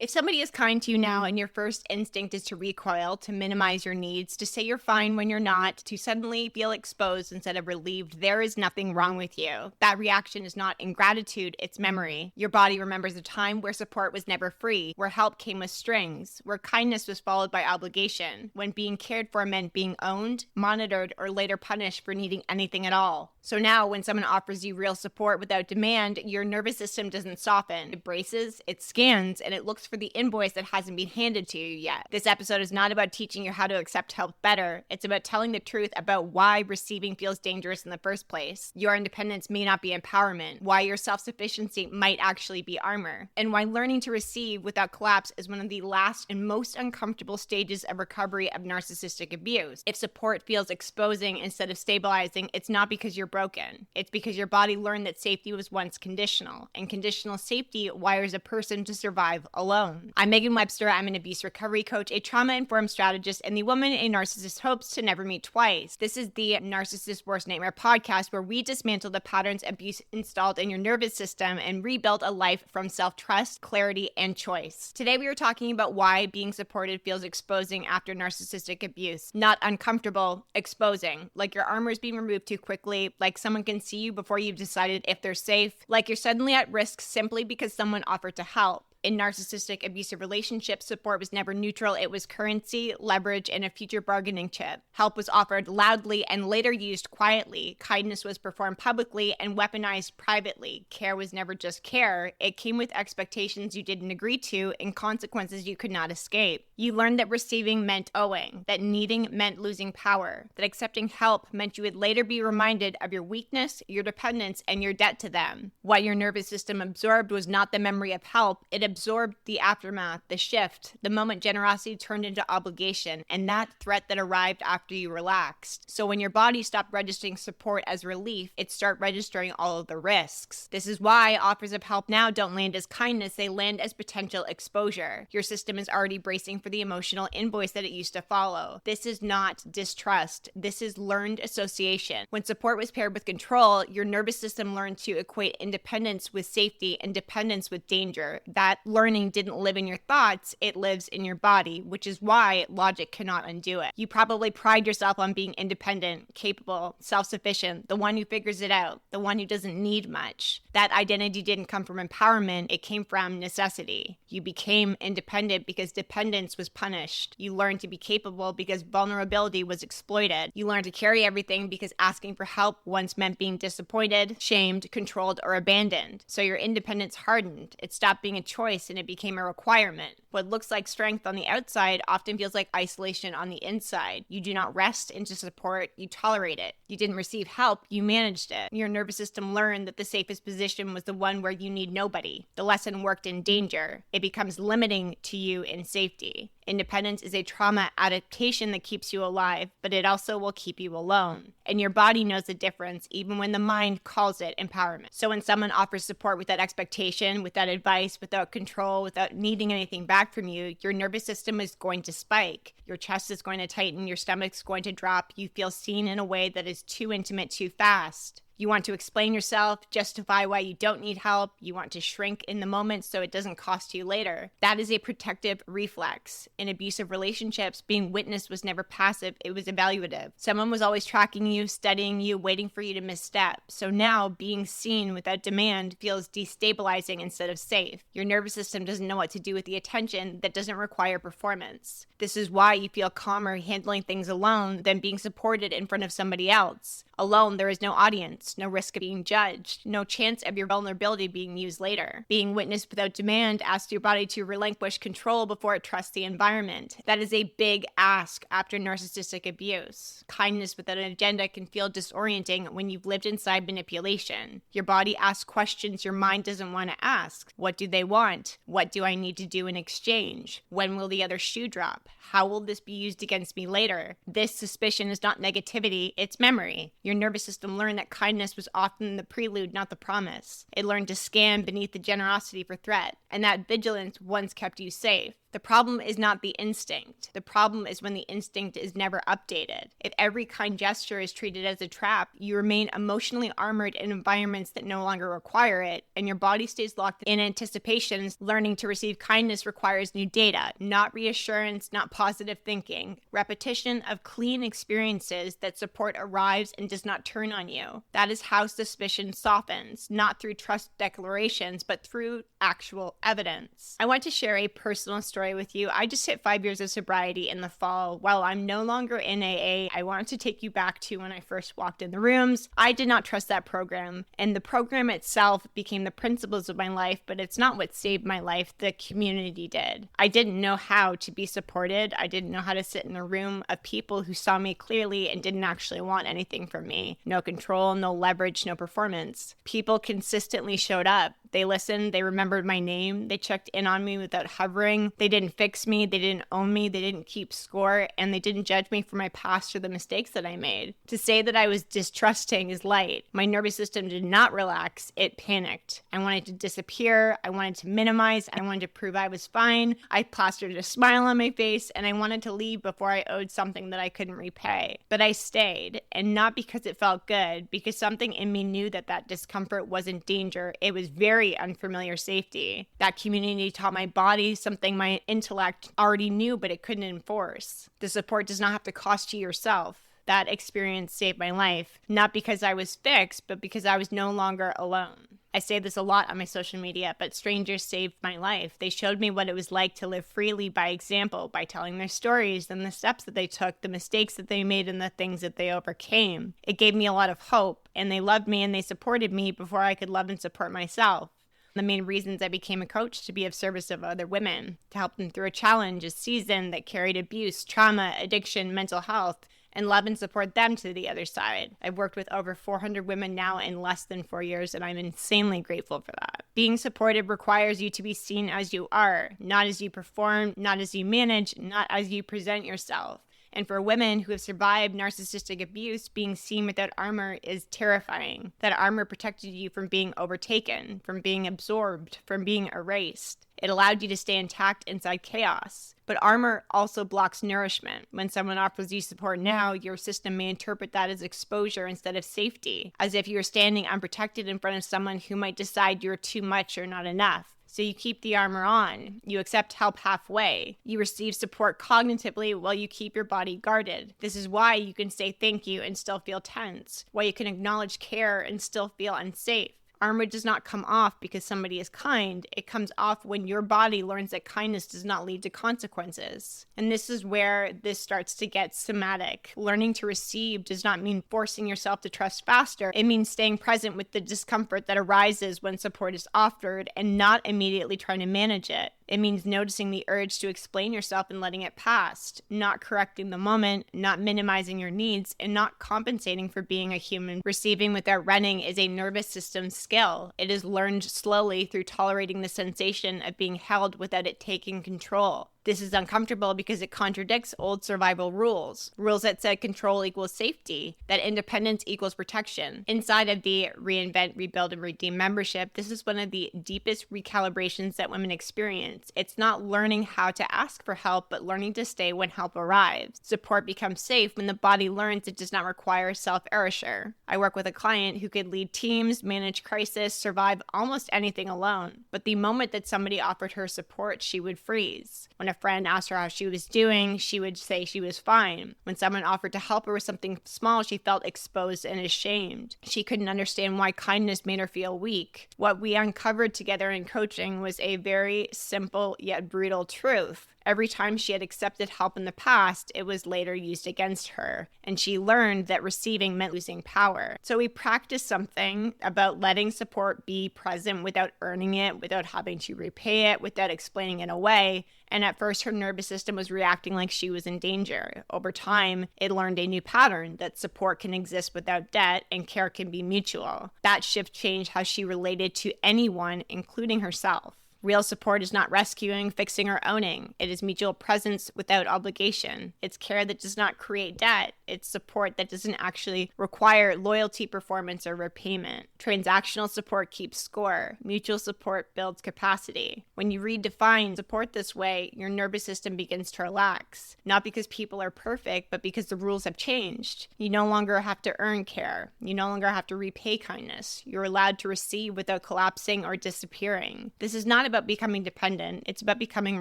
If somebody is kind to you now and your first instinct is to recoil, to minimize your needs, to say you're fine when you're not, to suddenly feel exposed instead of relieved, there is nothing wrong with you. That reaction is not ingratitude, it's memory. Your body remembers a time where support was never free, where help came with strings, where kindness was followed by obligation, when being cared for meant being owned, monitored, or later punished for needing anything at all. So now when someone offers you real support without demand, your nervous system doesn't soften. It braces, it scans, and it looks for the invoice that hasn't been handed to you yet. This episode is not about teaching you how to accept help better. It's about telling the truth about why receiving feels dangerous in the first place. Your independence may not be empowerment, why your self-sufficiency might actually be armor, and why learning to receive without collapse is one of the last and most uncomfortable stages of recovery of narcissistic abuse. If support feels exposing instead of stabilizing, it's not because you're broken. It's because your body learned that safety was once conditional, and conditional safety wires a person to survive alone. I'm Meaghan Webster. I'm an abuse recovery coach, a trauma-informed strategist, and the woman a narcissist hopes to never meet twice. This is the Narcissist Worst Nightmare podcast, where we dismantle the patterns abuse installed in your nervous system and rebuild a life from self-trust, clarity, and choice. Today we are talking about why being supported feels exposing after narcissistic abuse. Not uncomfortable, exposing. Like your armor is being removed too quickly, like someone can see you before you've decided if they're safe, like you're suddenly at risk simply because someone offered to help. In narcissistic abusive relationships, support was never neutral. It was currency, leverage, and a future bargaining chip. Help was offered loudly and later used quietly. Kindness was performed publicly and weaponized privately. Care was never just care. It came with expectations you didn't agree to and consequences you could not escape. You learned that receiving meant owing, that needing meant losing power, that accepting help meant you would later be reminded of your weakness, your dependence, and your debt to them. What your nervous system absorbed was not the memory of help. It absorbed the aftermath, the shift, the moment generosity turned into obligation, and that threat that arrived after you relaxed. So when your body stopped registering support as relief, it started registering all of the risks. This is why offers of help now don't land as kindness, they land as potential exposure. Your system is already bracing for the emotional invoice that it used to follow. This is not distrust. This is learned association. When support was paired with control, your nervous system learned to equate independence with safety and dependence with danger. That learning didn't live in your thoughts, it lives in your body, which is why logic cannot undo it. You probably pride yourself on being independent, capable, self-sufficient, the one who figures it out, the one who doesn't need much. That identity didn't come from empowerment, it came from necessity. You became independent because dependence was punished. You learned to be capable because vulnerability was exploited. You learned to carry everything because asking for help once meant being disappointed, shamed, controlled, or abandoned. So your independence hardened. It stopped being a choice and it became a requirement. What looks like strength on the outside often feels like isolation on the inside. You do not rest into support, you tolerate it. You didn't receive help, you managed it. Your nervous system learned that the safest position was the one where you need nobody. The lesson worked in danger. It becomes limiting to you in safety. Independence is a trauma adaptation that keeps you alive, but it also will keep you alone. And your body knows the difference even when the mind calls it empowerment. So when someone offers support without expectation, without advice, without control, without needing anything back from you, your nervous system is going to spike. Your chest is going to tighten, your stomach's going to drop. You feel seen in a way that is too intimate too fast. You want to explain yourself, justify why you don't need help. You want to shrink in the moment so it doesn't cost you later. That is a protective reflex. In abusive relationships, being witnessed was never passive, it was evaluative. Someone was always tracking you, studying you, waiting for you to misstep. So now, being seen without demand feels destabilizing instead of safe. Your nervous system doesn't know what to do with the attention that doesn't require performance. This is why you feel calmer handling things alone than being supported in front of somebody else. Alone, there is no audience, no risk of being judged, no chance of your vulnerability being used later. Being witnessed without demand asks your body to relinquish control before it trusts the environment. That is a big ask after narcissistic abuse. Kindness without an agenda can feel disorienting when you've lived inside manipulation. Your body asks questions your mind doesn't want to ask. What do they want? What do I need to do in exchange? When will the other shoe drop? How will this be used against me later? This suspicion is not negativity, it's memory. Your nervous system learned that kindness was often the prelude, not the promise. It learned to scan beneath the generosity for threat, and that vigilance once kept you safe. The problem is not the instinct. The problem is when the instinct is never updated. If every kind gesture is treated as a trap, you remain emotionally armored in environments that no longer require it, and your body stays locked in anticipation. Learning to receive kindness requires new data, not reassurance, not positive thinking. Repetition of clean experiences that support arrives and does not turn on you. That is how suspicion softens, not through trust declarations, but through actual evidence. I want to share a personal story with you. I just hit 5 years of sobriety in the fall. While I'm no longer in AA, I wanted to take you back to when I first walked in the rooms. I did not trust that program, and the program itself became the principles of my life, but it's not what saved my life. The community did. I didn't know how to be supported. I didn't know how to sit in a room of people who saw me clearly and didn't actually want anything from me. No control, no leverage, no performance. People consistently showed up. They listened, they remembered my name, they checked in on me without hovering, they didn't fix me, they didn't own me, they didn't keep score, and they didn't judge me for my past or the mistakes that I made. To say that I was distrusting is light. My nervous system did not relax, it panicked. I wanted to disappear, I wanted to minimize, I wanted to prove I was fine, I plastered a smile on my face, and I wanted to leave before I owed something that I couldn't repay. But I stayed, and not because it felt good, because something in me knew that that discomfort wasn't danger. It was very unfamiliar safety. That community taught my body something my intellect already knew, but it couldn't enforce. The support does not have to cost you yourself. That experience saved my life, not because I was fixed, but because I was no longer alone. I say this a lot on my social media, but strangers saved my life. They showed me what it was like to live freely by example, by telling their stories and the steps that they took, the mistakes that they made, and the things that they overcame. It gave me a lot of hope, and they loved me and they supported me before I could love and support myself. The main reasons I became a coach to be of service of other women, to help them through a challenge, a season that carried abuse, trauma, addiction, mental health, and love and support them to the other side. I've worked with over 400 women now in less than 4 years, and I'm insanely grateful for that. Being supported requires you to be seen as you are, not as you perform, not as you manage, not as you present yourself. And for women who have survived narcissistic abuse, being seen without armor is terrifying. That armor protected you from being overtaken, from being absorbed, from being erased. It allowed you to stay intact inside chaos. But armor also blocks nourishment. When someone offers you support now, your system may interpret that as exposure instead of safety, as if you're standing unprotected in front of someone who might decide you're too much or not enough. So you keep the armor on. You accept help halfway. You receive support cognitively while you keep your body guarded. This is why you can say thank you and still feel tense, why you can acknowledge care and still feel unsafe. Armor does not come off because somebody is kind. It comes off when your body learns that kindness does not lead to consequences. And this is where this starts to get somatic. Learning to receive does not mean forcing yourself to trust faster. It means staying present with the discomfort that arises when support is offered and not immediately trying to manage it. It means noticing the urge to explain yourself and letting it pass, not correcting the moment, not minimizing your needs, and not compensating for being a human. Receiving without running is a nervous system skill. It is learned slowly through tolerating the sensation of being held without it taking control. This is uncomfortable because it contradicts old survival rules that said control equals safety, that independence equals protection. Inside of the Reinvent, Rebuild, and Redeem membership, this is one of the deepest recalibrations that women experience. It's not learning how to ask for help, but learning to stay when help arrives. Support becomes safe when the body learns it does not require self-erasure. I work with a client who could lead teams, manage crisis, survive almost anything alone. But the moment that somebody offered her support, she would freeze. When a friend asked her how she was doing, she would say she was fine. When someone offered to help her with something small, she felt exposed and ashamed. She couldn't understand why kindness made her feel weak. What we uncovered together in coaching was a very simple yet brutal truth. Every time she had accepted help in the past, it was later used against her. And she learned that receiving meant losing power. So we practiced something about letting support be present without earning it, without having to repay it, without explaining it away. And at first, her nervous system was reacting like she was in danger. Over time, it learned a new pattern that support can exist without debt and care can be mutual. That shift changed how she related to anyone, including herself. Real support is not rescuing, fixing, or owning. It is mutual presence without obligation. It's care that does not create debt. It's support that doesn't actually require loyalty, performance, or repayment. Transactional support keeps score. Mutual support builds capacity. When you redefine support this way, your nervous system begins to relax. Not because people are perfect, but because the rules have changed. You no longer have to earn care. You no longer have to repay kindness. You're allowed to receive without collapsing or disappearing. This is not about becoming dependent. It's about becoming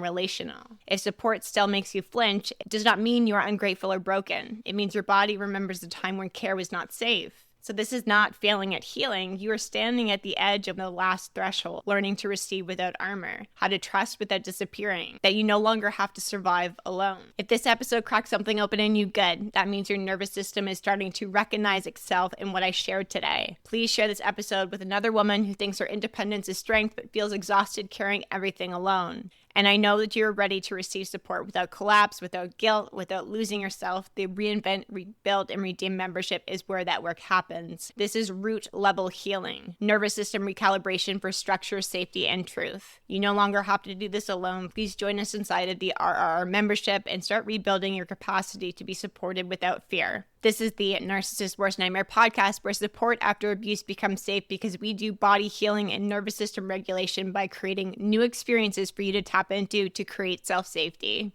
relational. If support still makes you flinch, it does not mean you are ungrateful or broken. It means your body remembers the time when care was not safe. So this is not failing at healing. You are standing at the edge of the last threshold, learning to receive without armor, how to trust without disappearing, that you no longer have to survive alone. If this episode cracked something open in you, good. That means your nervous system is starting to recognize itself in what I shared today. Please share this episode with another woman who thinks her independence is strength but feels exhausted carrying everything alone. And I know that you're ready to receive support without collapse, without guilt, without losing yourself. The Reinvent, Rebuild, and Redeem membership is where that work happens. This is root level healing, nervous system recalibration for structure, safety, and truth. You no longer have to do this alone. Please join us inside of the RRR membership and start rebuilding your capacity to be supported without fear. This is the Narcissist Worst Nightmare podcast, where support after abuse becomes safe because we do body healing and nervous system regulation by creating new experiences for you to tap into to create self-safety.